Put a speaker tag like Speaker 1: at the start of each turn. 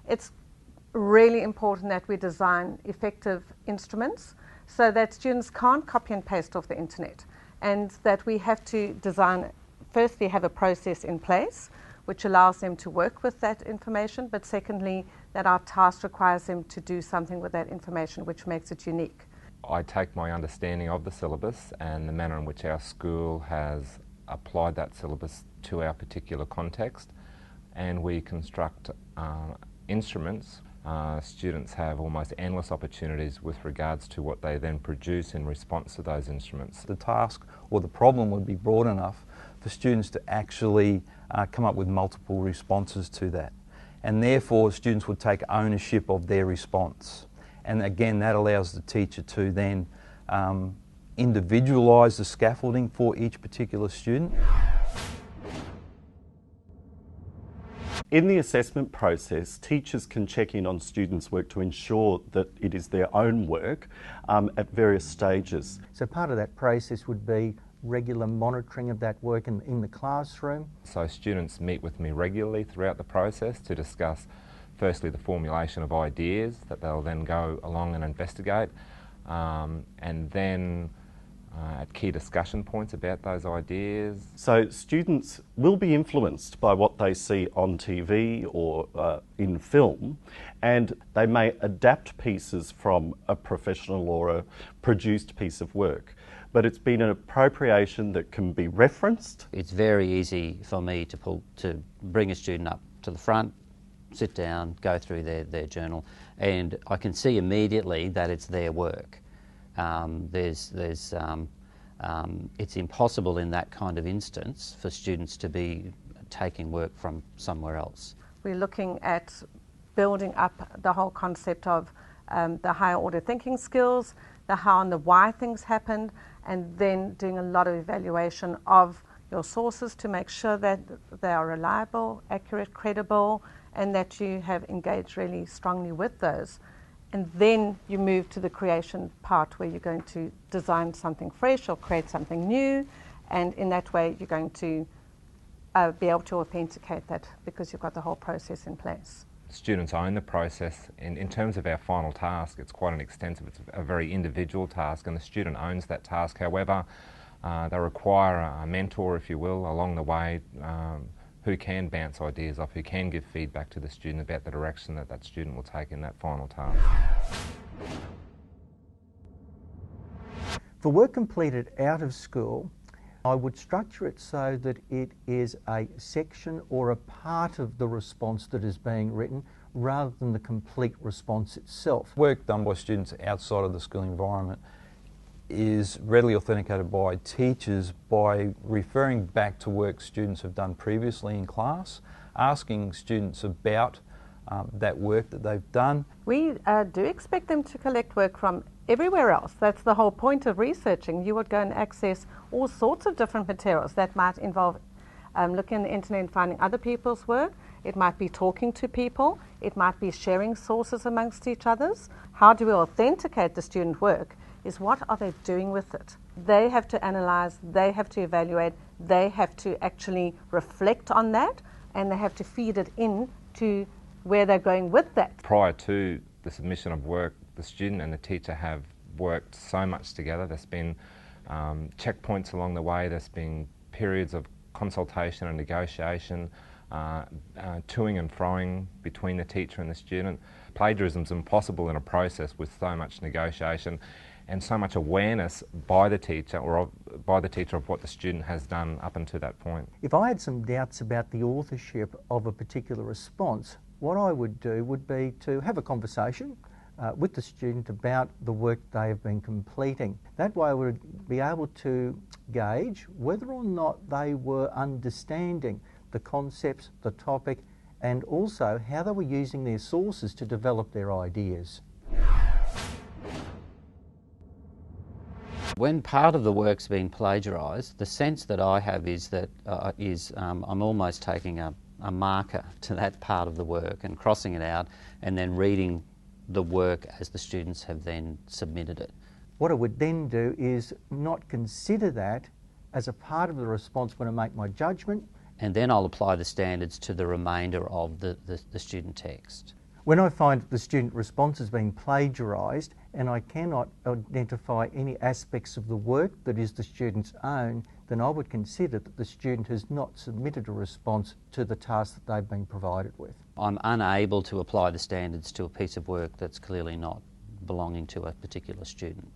Speaker 1: It's really important that we design effective instruments so that students can't copy and paste off the internet, and that we have to design, firstly, have a process in place which allows them to work with that information, but secondly, that our task requires them to do something with that information which makes it unique.
Speaker 2: I take my understanding of the syllabus and the manner in which our school has applied that syllabus to our particular context, and we construct instruments. Students have almost endless opportunities with regards to what they then produce in response to those instruments.
Speaker 3: The task or the problem would be broad enough for students to actually come up with multiple responses to that, and therefore students would take ownership of their response. And again, that allows the teacher to then individualise the scaffolding for each particular student.
Speaker 4: In the assessment process, teachers can check in on students' work to ensure that it is their own work at various stages.
Speaker 5: So part of that process would be regular monitoring of that work in the classroom.
Speaker 2: So students meet with me regularly throughout the process to discuss firstly the formulation of ideas that they'll then go along and investigate, and then at key discussion points about those ideas.
Speaker 4: So students will be influenced by what they see on TV or in film, and they may adapt pieces from a professional or a produced piece of work. But it's been an appropriation that can be referenced.
Speaker 6: It's very easy for me to bring a student up to the front, sit down, go through their journal, and I can see immediately that it's their work. It's impossible in that kind of instance for students to be taking work from somewhere else.
Speaker 1: We're looking at building up the whole concept of the higher order thinking skills, the how and the why things happened, and then doing a lot of evaluation of your sources to make sure that they are reliable, accurate, credible, and that you have engaged really strongly with those. And then you move to the creation part where you're going to design something fresh or create something new, and in that way you're going to be able to authenticate that because you've got the whole process in place.
Speaker 2: Students own the process. In terms of our final task, it's quite an extensive, it's a very individual task, and the student owns that task. However, they require a mentor, if you will, along the way, who can bounce ideas off, who can give feedback to the student about the direction that that student will take in that final task.
Speaker 5: For work completed out of school, I would structure it so that it is a section or a part of the response that is being written rather than the complete response itself.
Speaker 3: Work done by students outside of the school environment is readily authenticated by teachers by referring back to work students have done previously in class, asking students about that work that they've done.
Speaker 1: We do expect them to collect work from everywhere else. That's the whole point of researching. You would go and access all sorts of different materials that might involve looking on the internet and finding other people's work. It might be talking to people. It might be sharing sources amongst each others. How do we authenticate the student work is what are they doing with it? They have to analyze, they have to evaluate, they have to actually reflect on that, and they have to feed it in to where they're going with that.
Speaker 2: Prior to the submission of work, the student and the teacher have worked so much together. There's been checkpoints along the way, there's been periods of consultation and negotiation, toing and froing between the teacher and the student. Plagiarism is impossible in a process with so much negotiation and so much awareness by the teacher of what the student has done up until that point.
Speaker 5: If I had some doubts about the authorship of a particular response, what I would do would be to have a conversation with the student about the work they have been completing. That way I would be able to gauge whether or not they were understanding the concepts, the topic, and also how they were using their sources to develop their ideas.
Speaker 6: When part of the work's been plagiarised, the sense that I have is that I'm almost taking a marker to that part of the work and crossing it out and then reading the work as the students have then submitted it.
Speaker 5: What I would then do is not consider that as a part of the response when I make my judgment.
Speaker 6: And then I'll apply the standards to the remainder of the student text.
Speaker 5: When I find that the student response has been plagiarised and I cannot identify any aspects of the work that is the student's own, then I would consider that the student has not submitted a response to the task that they've been provided with.
Speaker 6: I'm unable to apply the standards to a piece of work that's clearly not belonging to a particular student.